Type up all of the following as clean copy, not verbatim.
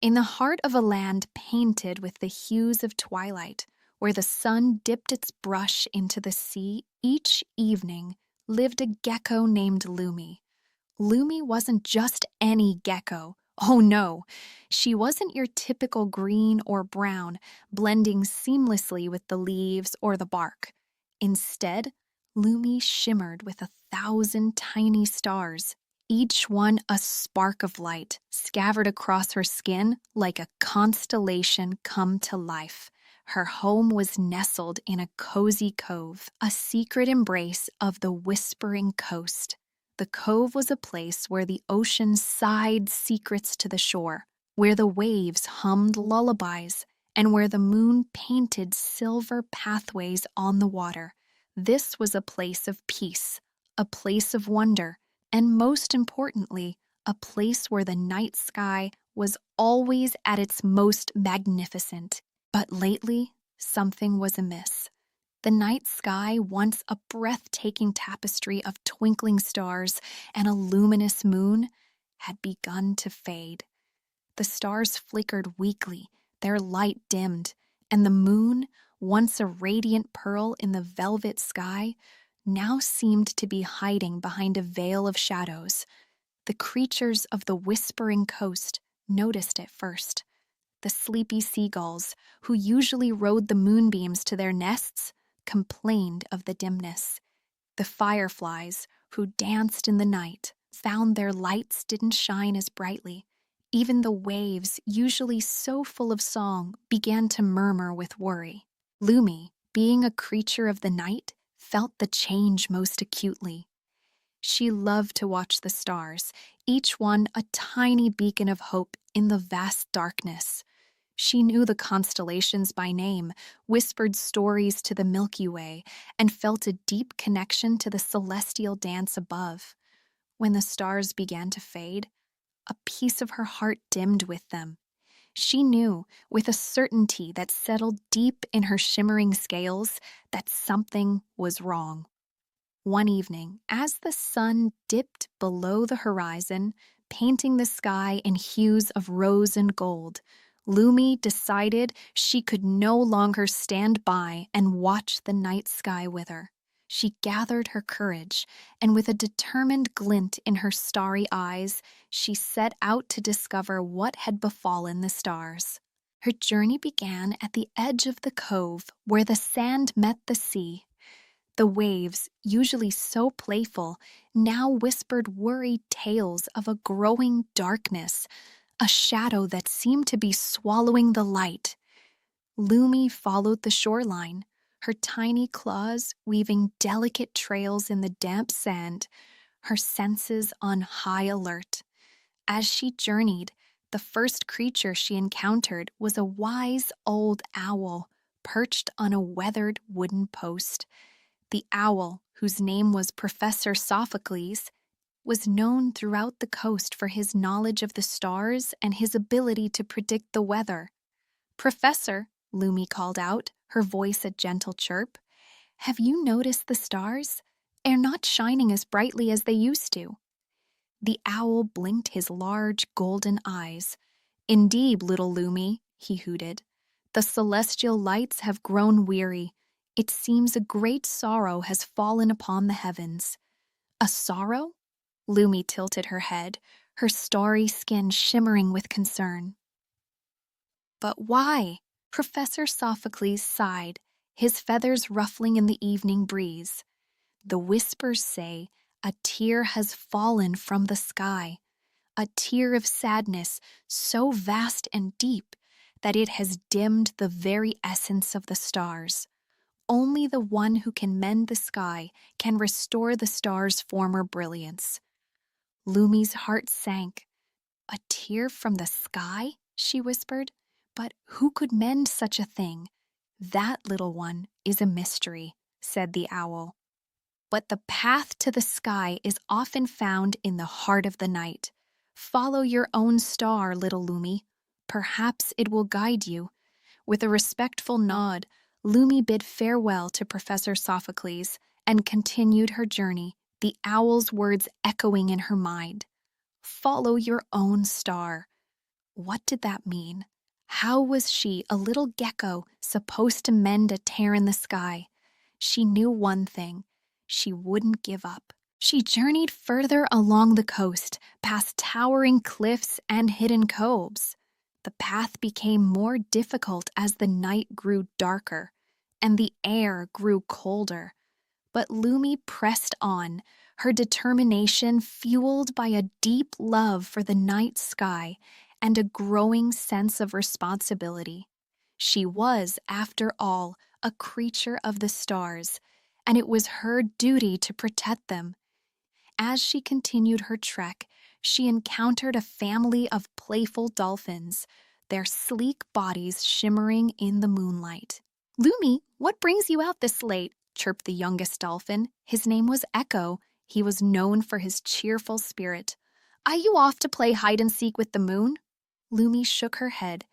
In the heart of a land painted with the hues of twilight, where the sun dipped its brush into the sea each evening, lived a gecko named Lumi. Lumi wasn't just any gecko. Oh no, she wasn't your typical green or brown, blending seamlessly with the leaves or the bark. Instead, Lumi shimmered with 1,000 tiny stars, each one a spark of light, scattered across her skin like a constellation come to life. Her home was nestled in a cozy cove, a secret embrace of the whispering coast. The cove was a place where the ocean sighed secrets to the shore, where the waves hummed lullabies, and where the moon painted silver pathways on the water. This was a place of peace, a place of wonder, and most importantly, a place where the night sky was always at its most magnificent. But lately, something was amiss. The night sky, once a breathtaking tapestry of twinkling stars and a luminous moon, had begun to fade. The stars flickered weakly, their light dimmed, and the moon, once a radiant pearl in the velvet sky, now seemed to be hiding behind a veil of shadows. The creatures of the whispering coast noticed it first. The sleepy seagulls, who usually rode the moonbeams to their nests, complained of the dimness. The fireflies, who danced in the night, found their lights didn't shine as brightly. Even the waves, usually so full of song, began to murmur with worry. Lumi, being a creature of the night, felt the change most acutely. She loved to watch the stars, each one a tiny beacon of hope in the vast darkness. She knew the constellations by name, whispered stories to the Milky Way, and felt a deep connection to the celestial dance above. When the stars began to fade, a piece of her heart dimmed with them. She knew, with a certainty that settled deep in her shimmering scales, that something was wrong. One evening, as the sun dipped below the horizon, painting the sky in hues of rose and gold, Lumi decided she could no longer stand by and watch the night sky wither. She gathered her courage, and with a determined glint in her starry eyes, she set out to discover what had befallen the stars. Her journey began at the edge of the cove where the sand met the sea. The waves, usually so playful, now whispered worried tales of a growing darkness, a shadow that seemed to be swallowing the light. Lumi followed the shoreline, her tiny claws weaving delicate trails in the damp sand, her senses on high alert. As she journeyed, the first creature she encountered was a wise old owl perched on a weathered wooden post. The owl, whose name was Professor Sophocles, was known throughout the coast for his knowledge of the stars and his ability to predict the weather. "Professor," Lumi called out, her voice a gentle chirp, "have you noticed the stars? They're not shining as brightly as they used to." The owl blinked his large golden eyes. "Indeed, little Lumi," he hooted, "the celestial lights have grown weary. It seems a great sorrow has fallen upon the heavens." "A sorrow?" Lumi tilted her head, her starry skin shimmering with concern. "But why?" Professor Sophocles sighed, his feathers ruffling in the evening breeze. "The whispers say a tear has fallen from the sky, a tear of sadness so vast and deep that it has dimmed the very essence of the stars. Only the one who can mend the sky can restore the stars' former brilliance." Lumi's heart sank. "A tear from the sky?" she whispered. "But who could mend such a thing?" "That, little one, is a mystery," said the owl. "But the path to the sky is often found in the heart of the night. Follow your own star, little Lumi. Perhaps it will guide you." With a respectful nod, Lumi bid farewell to Professor Sophocles and continued her journey, the owl's words echoing in her mind. "Follow your own star." What did that mean? How was she, a little gecko, supposed to mend a tear in the sky? She knew one thing: she wouldn't give up. She journeyed further along the coast, past towering cliffs and hidden coves. The path became more difficult as the night grew darker and the air grew colder. But Lumi pressed on, her determination fueled by a deep love for the night sky and a growing sense of responsibility. She was, after all, a creature of the stars, and it was her duty to protect them. As she continued her trek, she encountered a family of playful dolphins, their sleek bodies shimmering in the moonlight. "Lumi, what brings you out this late?" chirped the youngest dolphin. His name was Echo. He was known for his cheerful spirit. "Are you off to play hide-and-seek with the moon?" Lumi shook her head,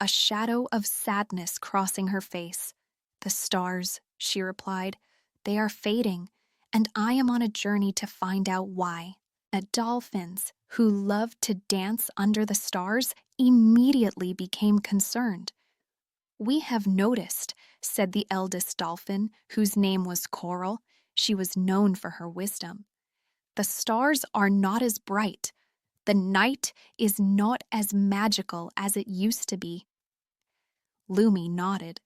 a shadow of sadness crossing her face. "The stars," she replied. "They are fading, and I am on a journey to find out why." The dolphins, who loved to dance under the stars, immediately became concerned. "We have noticed," said the eldest dolphin, whose name was Coral. She was known for her wisdom. "The stars are not as bright. The night is not as magical as it used to be." Lumi nodded.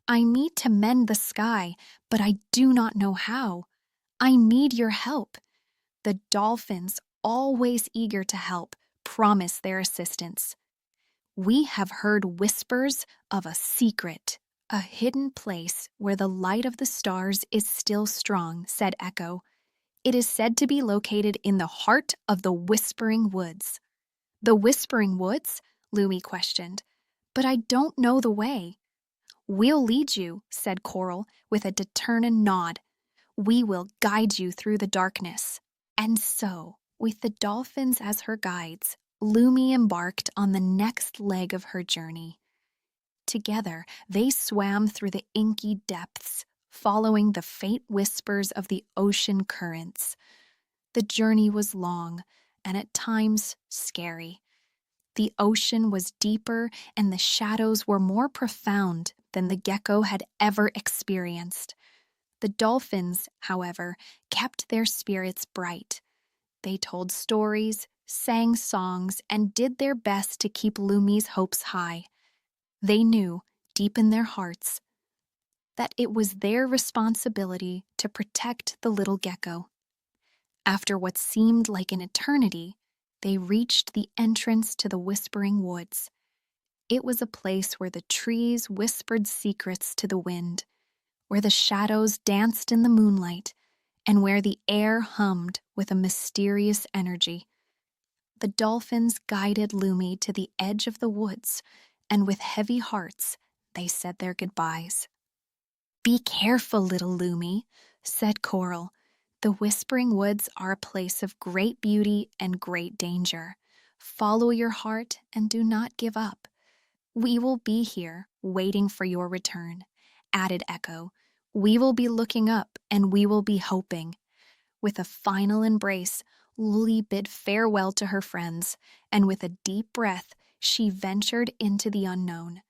"I need to mend the sky, but I do not know how. I need your help." The dolphins, always eager to help, promised their assistance. "We have heard whispers of a secret, a hidden place where the light of the stars is still strong," said Echo. "It is said to be located in the heart of the Whispering Woods." "The Whispering Woods?" Lumi questioned. "But I don't know the way." "We'll lead you," said Coral with a determined nod. "We will guide you through the darkness." And so, with the dolphins as her guides, Lumi embarked on the next leg of her journey. Together, they swam through the inky depths, following the faint whispers of the ocean currents. The journey was long, and at times scary. The ocean was deeper, and the shadows were more profound than the gecko had ever experienced. The dolphins, however, kept their spirits bright. They told stories, sang songs, and did their best to keep Lumi's hopes high. They knew, deep in their hearts, that it was their responsibility to protect the little gecko. After what seemed like an eternity, they reached the entrance to the Whispering Woods. It was a place where the trees whispered secrets to the wind, where the shadows danced in the moonlight, and where the air hummed with a mysterious energy. The dolphins guided Lumi to the edge of the woods, and with heavy hearts, they said their goodbyes. "Be careful, little Lumi," said Coral. "The Whispering Woods are a place of great beauty and great danger. Follow your heart and do not give up." "We will be here, waiting for your return," added Echo. "We will be looking up, and we will be hoping." With a final embrace, Luli bid farewell to her friends, and with a deep breath, she ventured into the unknown.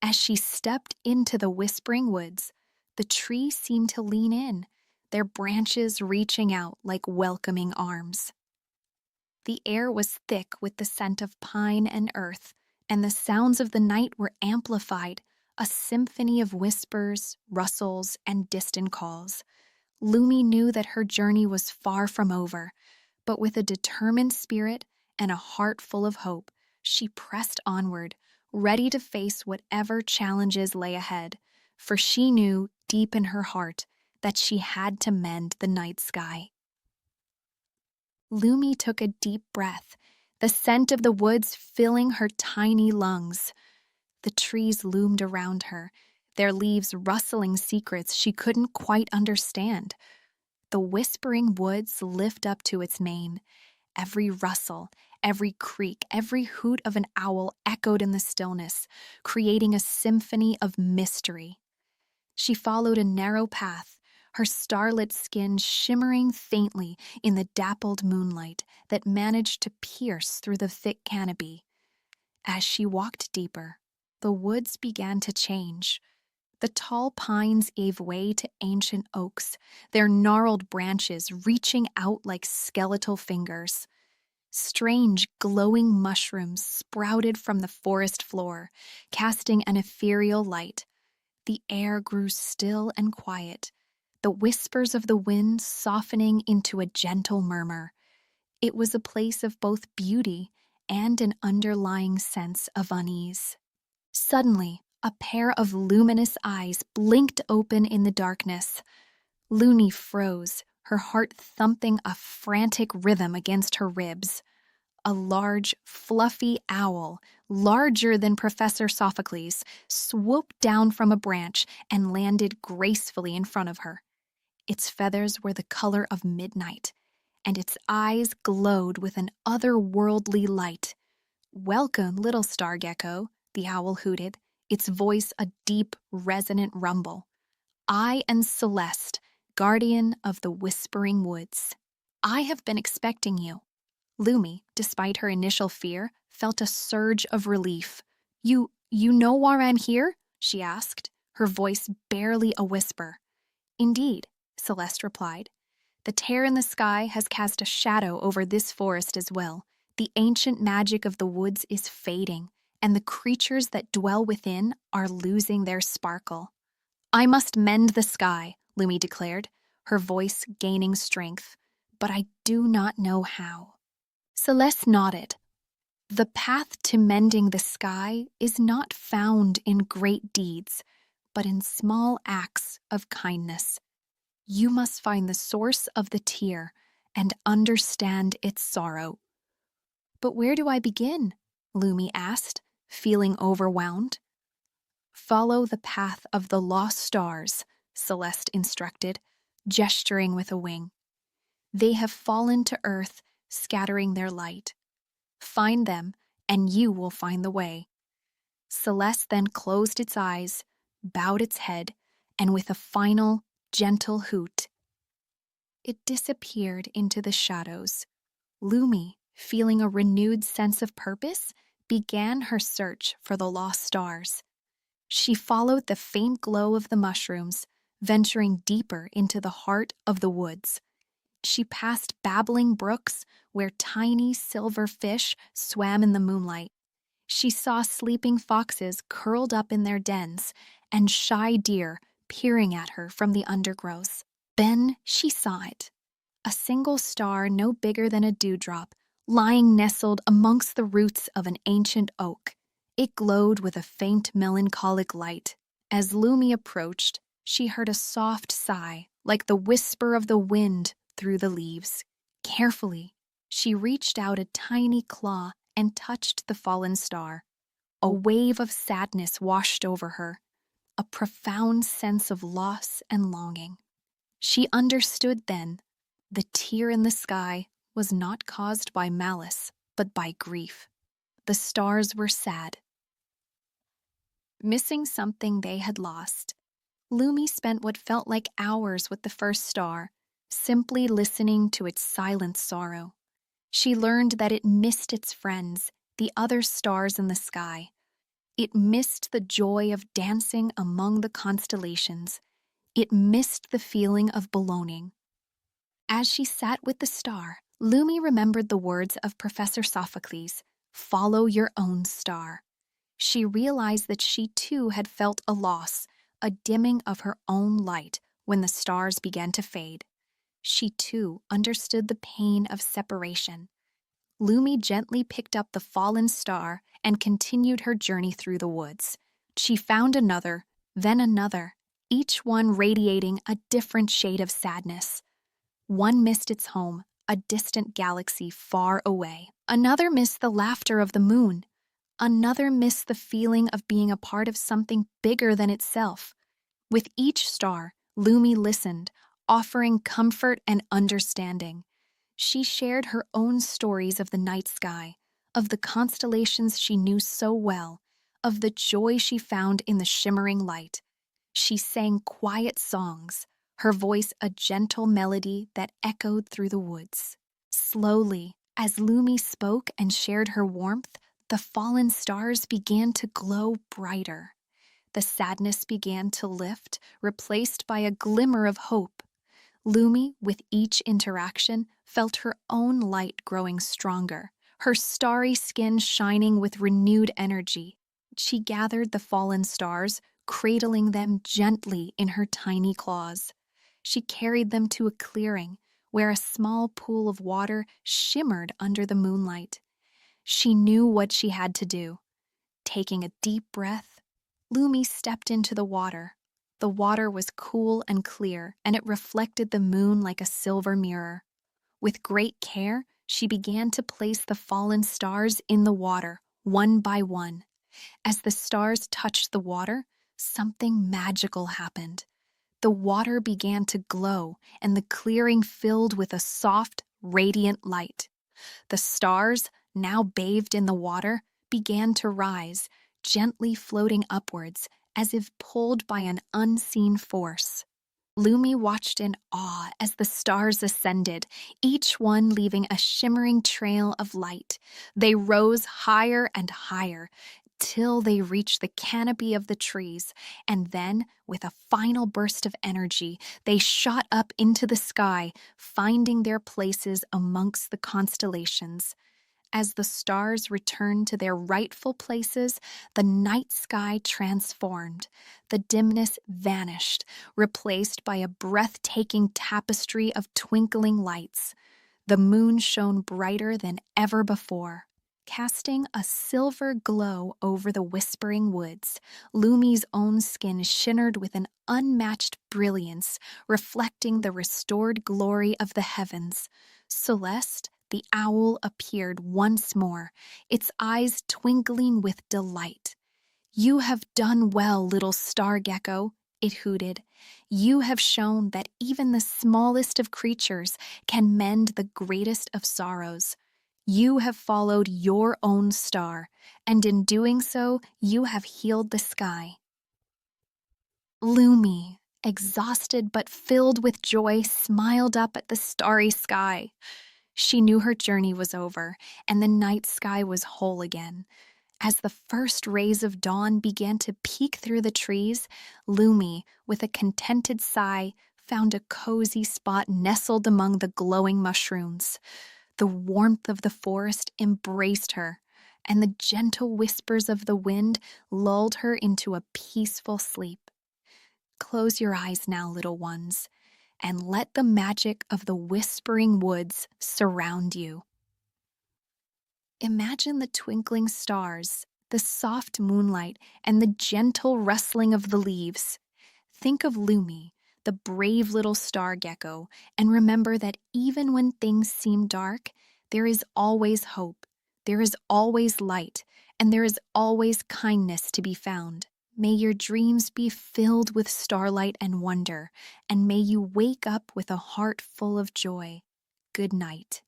As she stepped into the Whispering Woods, the trees seemed to lean in, their branches reaching out like welcoming arms. The air was thick with the scent of pine and earth, and the sounds of the night were amplified, a symphony of whispers, rustles, and distant calls. Lumi knew that her journey was far from over, but with a determined spirit and a heart full of hope, she pressed onward, ready to face whatever challenges lay ahead, for she knew deep in her heart that she had to mend the night sky. Lumi took a deep breath, the scent of the woods filling her tiny lungs. The trees loomed around her, their leaves rustling secrets she couldn't quite understand. The Whispering Woods lift up to its mane. Every rustle, every creak, every hoot of an owl echoed in the stillness, creating a symphony of mystery. She followed a narrow path, her starlit skin shimmering faintly in the dappled moonlight that managed to pierce through the thick canopy. As she walked deeper, the woods began to change. The tall pines gave way to ancient oaks, their gnarled branches reaching out like skeletal fingers. Strange, glowing mushrooms sprouted from the forest floor, casting an ethereal light. The air grew still and quiet, the whispers of the wind softening into a gentle murmur. It was a place of both beauty and an underlying sense of unease. Suddenly, a pair of luminous eyes blinked open in the darkness. Looney froze, her heart thumping a frantic rhythm against her ribs. A large, fluffy owl, larger than Professor Sophocles, swooped down from a branch and landed gracefully in front of her. Its feathers were the color of midnight, and its eyes glowed with an otherworldly light. "Welcome, little star gecko," the owl hooted, its voice a deep, resonant rumble. "I am Celeste, guardian of the whispering woods. I have been expecting you." Lumi, despite her initial fear, felt a surge of relief. You know why I'm here?" she asked, her voice barely a whisper. "Indeed," Celeste replied. "The tear in the sky has cast a shadow over this forest as well. The ancient magic of the woods is fading, and the creatures that dwell within are losing their sparkle." "I must mend the sky," Lumi declared, her voice gaining strength. "But I do not know how." Celeste nodded. "The path to mending the sky is not found in great deeds, but in small acts of kindness. You must find the source of the tear and understand its sorrow." "But where do I begin?" Lumi asked, feeling overwhelmed. "Follow the path of the lost stars," Celeste instructed, gesturing with a wing. "They have fallen to earth, scattering their light. Find them, and you will find the way." Celeste then closed its eyes, bowed its head, and with a final, gentle hoot, it disappeared into the shadows. Lumi, feeling a renewed sense of purpose, began her search for the lost stars. She followed the faint glow of the mushrooms, venturing deeper into the heart of the woods. She passed babbling brooks where tiny silver fish swam in the moonlight. She saw sleeping foxes curled up in their dens and shy deer peering at her from the undergrowth. Then she saw it, a single star no bigger than a dewdrop, lying nestled amongst the roots of an ancient oak. It glowed with a faint melancholic light. As Lumi approached, she heard a soft sigh, like the whisper of the wind through the leaves. Carefully, she reached out a tiny claw and touched the fallen star. A wave of sadness washed over her, a profound sense of loss and longing. She understood then. The tear in the sky was not caused by malice, but by grief. The stars were sad, missing something they had lost. Lumi spent what felt like hours with the first star, simply listening to its silent sorrow. She learned that it missed its friends, the other stars in the sky. It missed the joy of dancing among the constellations. It missed the feeling of belonging. As she sat with the star, Lumi remembered the words of Professor Sophocles, "Follow your own star." She realized that she too had felt a loss, a dimming of her own light when the stars began to fade. She too understood the pain of separation. Lumi gently picked up the fallen star and continued her journey through the woods. She found another, then another, each one radiating a different shade of sadness. One missed its home, a distant galaxy far away. Another missed the laughter of the moon. Another missed the feeling of being a part of something bigger than itself. With each star, Lumi listened, offering comfort and understanding. She shared her own stories of the night sky, of the constellations she knew so well, of the joy she found in the shimmering light. She sang quiet songs, her voice a gentle melody that echoed through the woods. Slowly, as Lumi spoke and shared her warmth, The fallen stars began to glow brighter. The sadness began to lift, replaced by a glimmer of hope. Lumi, with each interaction, felt her own light growing stronger, her starry skin shining with renewed energy. She gathered the fallen stars, cradling them gently in her tiny claws. She carried them to a clearing where a small pool of water shimmered under the moonlight. She knew what she had to do. Taking a deep breath, Lumi stepped into the water. The water was cool and clear, and it reflected the moon like a silver mirror. With great care, she began to place the fallen stars in the water, one by one. As the stars touched the water, something magical happened. The water began to glow, and the clearing filled with a soft, radiant light. The stars, now bathed in the water, began to rise, gently floating upwards, as if pulled by an unseen force. Lumi watched in awe as the stars ascended, each one leaving a shimmering trail of light. They rose higher and higher, till they reached the canopy of the trees, and then, with a final burst of energy, they shot up into the sky, finding their places amongst the constellations. As the stars returned to their rightful places, the night sky transformed. The dimness vanished, replaced by a breathtaking tapestry of twinkling lights. The moon shone brighter than ever before, casting a silver glow over the whispering woods. Lumi's own skin shimmered with an unmatched brilliance, reflecting the restored glory of the heavens. Celeste, the owl, appeared once more, its eyes twinkling with delight. "You have done well, little star gecko," it hooted. "You have shown that even the smallest of creatures can mend the greatest of sorrows. You have followed your own star, and in doing so, you have healed the sky." Lumi, exhausted but filled with joy, smiled up at the starry sky. She knew her journey was over, and the night sky was whole again. As the first rays of dawn began to peek through the trees, Lumi, with a contented sigh, found a cozy spot nestled among the glowing mushrooms. The warmth of the forest embraced her, and the gentle whispers of the wind lulled her into a peaceful sleep. Close your eyes now, little ones, and let the magic of the whispering woods surround you. Imagine the twinkling stars, the soft moonlight, and the gentle rustling of the leaves. Think of Lumi, the brave little star gecko, and remember that even when things seem dark, there is always hope, there is always light, and there is always kindness to be found. May your dreams be filled with starlight and wonder, and may you wake up with a heart full of joy. Good night.